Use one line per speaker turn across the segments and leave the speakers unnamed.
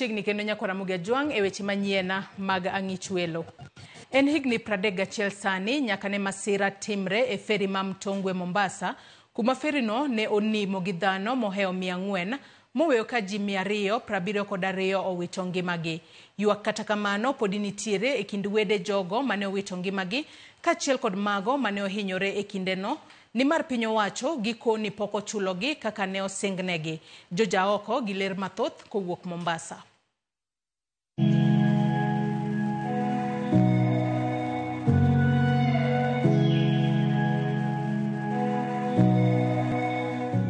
Chigni kendo nyakora Mugia Juang e weche manyiena mag ang'ich welo. En higni 31 sani nyaka ne masira timre e feri ma Mtongwe Mombasa, kuma ferino ne onimo gi dhano moheo 400 moweyo ka ji 272 owito ngimagi. Ywak kata kamano podi nitiere e kind wede jogo mane owito ngimagi kaachiel kod mago mane ohinyore e kindeno, nimar piny owacho gikoni pok ochulogi kaka ne osingnegi. Joja oko gi ler mathoth kowuok Mombasa.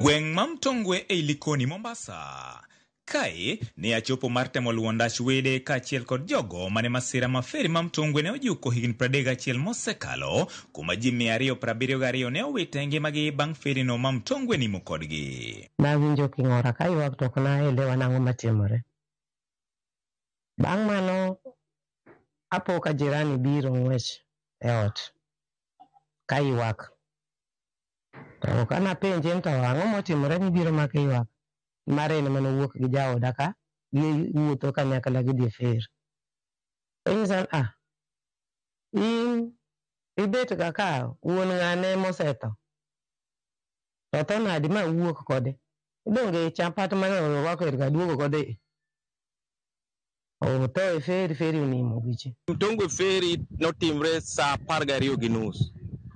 Gweng' ma Mtongwe e Likoni, Mombasa. Kae ne achopo mar temo luwo ndach wede kaachiel kod jogo mane masira ma feri ma Mtongwe ne ojuko higni 31 mosekalo, kuma ji 272 ne owito ngimagi bang' ferino ma Mtongwe nimo kodgi.
Nawinjo king'ora ka ywak to ok naelewa nang'o matimore. Bang' mano apo ka jirani biro ng'wech e ot ka ywak. To kana penje to ang'o motimore ni biro make ywak. Mare ne mano wuok gi jaoda ka gi wuotho kanyakla gi dhi fer. Insan ibet ka wuon ng'ane mosetho. To to nadi ma wuok kode. Donge chapat mane orwako ir gaduogo kode. O to feri unimo gichi.
Mtongwe feri notimre saa 12:30.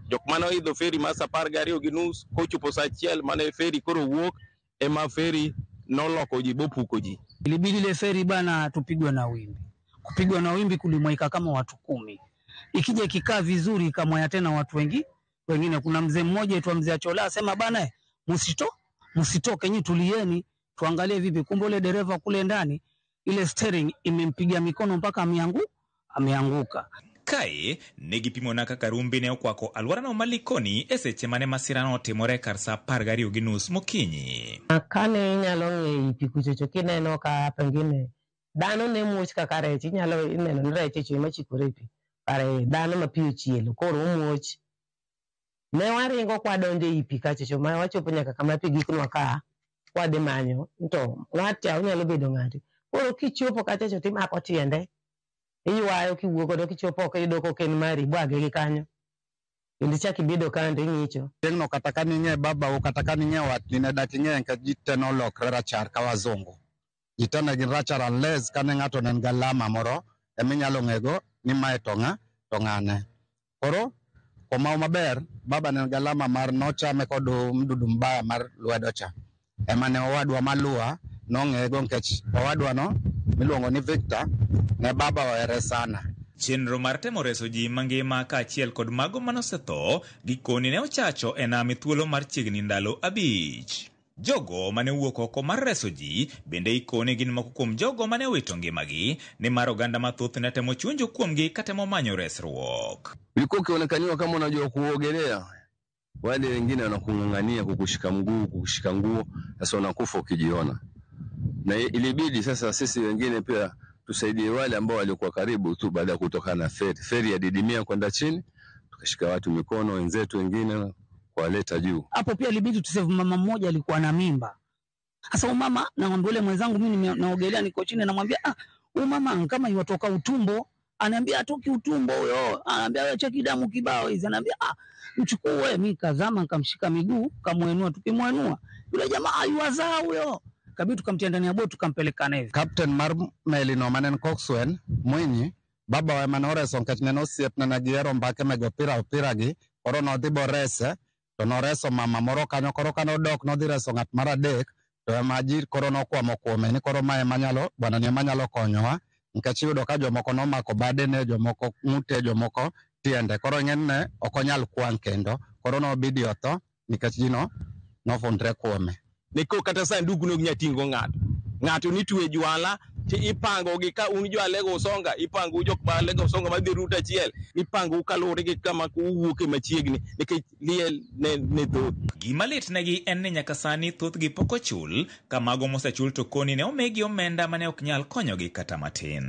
Jok mano idho feri ma saa 12:30 kochopo saa 1 mane feri koro wuok ema feri noloko ji bopuko ji.
Ilibidi ile feri bana tupigwe na wimbi. Kupigwa na wimbi kulimwaika kama watu 10. Ikija kikaa vizuri kamwaya tena watu wengine. Kuna mzee mmoja aitwa mzee Achola asema bana msitoke nyinyi tulieni tuangalie vipi. Kumbe ile dereva kule ndani ile steering imempiga mikono mpaka ameanguka.
Kae negipimona kaka rumbi ne okwako alworano malikoni e seche mane masirano timore kar saa 12:30 mokinyi.
Kane inyalo ng'eyo pi kuchocho kineno ka pengine dhano ne muoch kaka rech, inyalo neno ni rech chwe machikore pi. Pare dhano ma pi ochielo koro muoch. Ne waringo kwadonjo e pi kachocho ma wachopo nyaka kama pi giknwa ka kwadhi manyo. To ng'ato onyalo bedo ng'ato. Koro kichopo kachocho timako tiende. Iywayo kiwuok godo kichopo ka yudo koken mari bwage gi kanyo. Kendo chaki bedo kande ng'icho.
Tengno kata kaning'e baba o kata kaning'e watni ne dak ing'e ka jite nolokre rachar ka wazungu. Jite ne gin rachar unless kane ng'ato ne ngi alama moro eminyalo ng'ego ni mae to ng'ane. Koro komao maber baba ne ngi alama mar nochame kod mdudu mbaya mar lwedo cha. Ema ne owadwa maluwa nong'ego nkech owadwa no miluongo ni Victor ne baba ohere sana.
Chenro mar temo reso ji mangima kaachiel kod mago manosetho gikoni ne ochacho e nam thuolo mar chiegni ndalo 5. Jogo mane wuok oko mar reso ji bende ikone gin moko kuom jogo mane owito ngimagi, ni mar oganda mathoth ne temo chunjo kuomgi katemo manyo resruok.
Ulikuwa ukionekaniwa kama unajua kuogelea, wale wengine wanakung'ang'ania kukushika mguu, kukushika nguo, sasa unakufa ukijiona. Na ilibidi sasa sisi wengine pia tusaidie wale ambao walikuwa karibu tu baada ya kutoka na feri ya didimia kwenda chini, tukashika watu mikono, wenzetu wengine kuwaleta juu.
Hapo pia ilibidi tusave mama mmoja alikuwa na mimba. Sasa mama namwambia yule mwenzangu mimi naogelea niko chini, namwambia huyu mama kama yutoka utumbo, ananiambia atoki utumbo huyo, ananiambia wewe cheki damu kibao hizi, ananiambia mchukue. Mimi kazama nikamshika miguu, kamwenua, tukimwenua yule jamaa yuwazaa huyo. Kabidi tukamtia ndani ya boti tukampeleka navy.
Captain mar melino manen Coxswain Mwinyi baba wa manore sonket neno siep na nagiero mbake mego opira gi koro no dhi borese to noreso mama moro kanyo koro kano dok no dhi reso ng'at mar adek to maji koro no kwamo kuome ni koro mae manyalo bwana ni manyalo konyowa nkech yudo ka jomoko no mako bade ne jomoko ng'ute jomoko tiende koro ng'enne ok onyal kwang kendo koro no bidio tho nikech jino no fundre kuome.
Niko kata sanduku no nyatingo ng'ato nitwe jwala ti ipango gi ka un jwale go songa ipango jok bale go songa madhi ruta chiel ipango kalore gi kama kuwuoke machiegni nikech liel ne thoth.
Gima lit negi en ni nyaka sani thoth gi pok ochul, ka mago mosechul to koni ne omegi omenda mane ok nyal konyogi kata matin.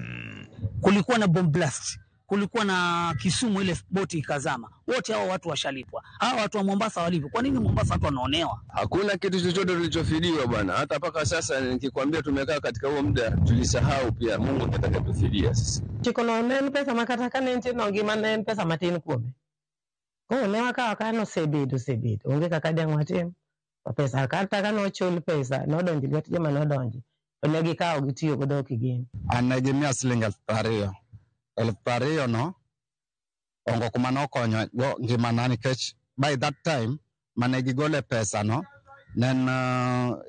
Kulikuwa na bomb blast kulikuwa na Kisumu ile boti ikazama. Wote hao watu washalipwa. Hao watu wa Mombasa walipwa. Kwa nini Mombasa watu wanaonewa?
Hakuna kitu chochote tulichofidiwa bwana. Hata mpaka sasa nikikwambia tumekaa katika huo muda tulisahau pia Mungu anataka tufidia sisi.
Chikono nen pesa makataka nenti no ngima nen pesa matin kuome. Ko ne waka no sebedo. Onge kaka dang watim. Pesa kata kano chul pesa no donji lwet joma no donji. Ne gikawo gitiyo godo kigin.
Anegimia siling 2,000. 2,000 no ongo kuma nokonyo go ngimana nikech by that time mane gigole pesa no nen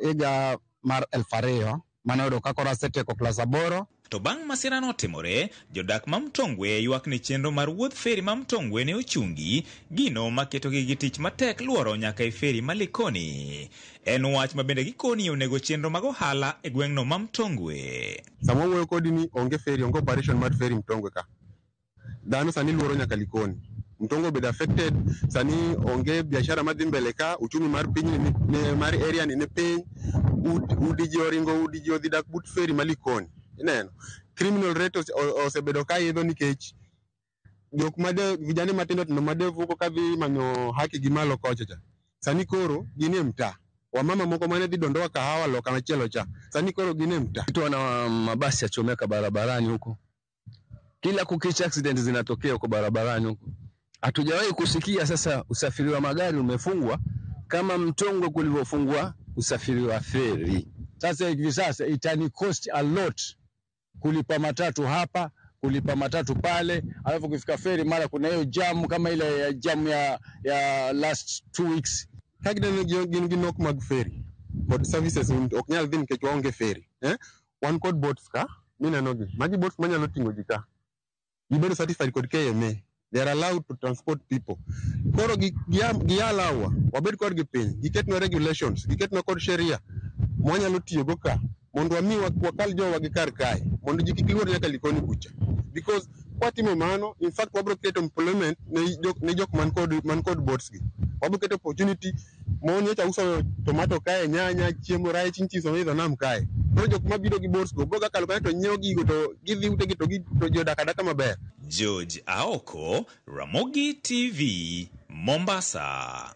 iga mar 2,000 mane odo kakora seteko klas 8.
To bang' masira no timore, jodak ma Mtongwe ywak ni chenro mar wuoth feri ma Mtongwe ne ochungi, gino maketo gi tich matek luoro nyaka e feri ma Likoni. En wach ma bende gikoni onego chenro mag ohala e gweng'no ma Mtongwe.
Sama wuoyo kodi ni onge feri, onge operation mar feri Mtongwe ka. Dhano sani luoro nyaka Likoni. Mtongwe bed affected, sani onge biashara madhi mbele ka, uchumi mar piny ni mar area ni ne piny, udi ji oringo, udi ji odhi dak but feri ma Likoni. Ineno, criminal rate osebedo ka idho nikech jok made vijana matindo tindo made vuko kadhi manyo haki gi malo kocha cha. Sani koro gini mtaa. Wamama moko mane dhi dondoa kahawa loka machielo cha. Sani koro gini mtaa.
Kitu na mabasi yachomeka barabarani huko. Kila kukicha accident zinatokea huko barabarani huko. Hatujawahi kusikia sasa usafiri wa magari umefungwa kama Mtongwe kulivyofungwa usafiri wa feri.
Sasa hivi sasa itani cost a lot kulipa matatu hapa, kulipa matatu pale, alafu kufika feri mara kuna hiyo jam kama ile ya jam ya last 2 weeks.
Kagida gin nok mag feri. But services oknyal dhin kech waonge feri. One code boats ka, mina nogi. Magi boats manyalo tingo jika. Gibedo certified kod KMA. They are allowed to transport people. Koro gialawa, wabed kod gipiny, giketno regulations, giketno kod sheria. Mwanyalo tiyo go ka. Mondo wami wakal jo wagikar kae. Mondo jikikiluor nyaka Likoni kucha. Because kwa timo mano, in fact wabro create employment ne jok man kod boats gi. Wabro create opportunity. Mwonye cha uso tomato kae, nyanya, chiemo, rai, chinchi, somedho nam kae. Koro jok mabiro gi boats go, broga kalukane to nyeo gigo to gidhi ute gi to jodakadaka maber.
George Aoko, Ramogi TV, Mombasa.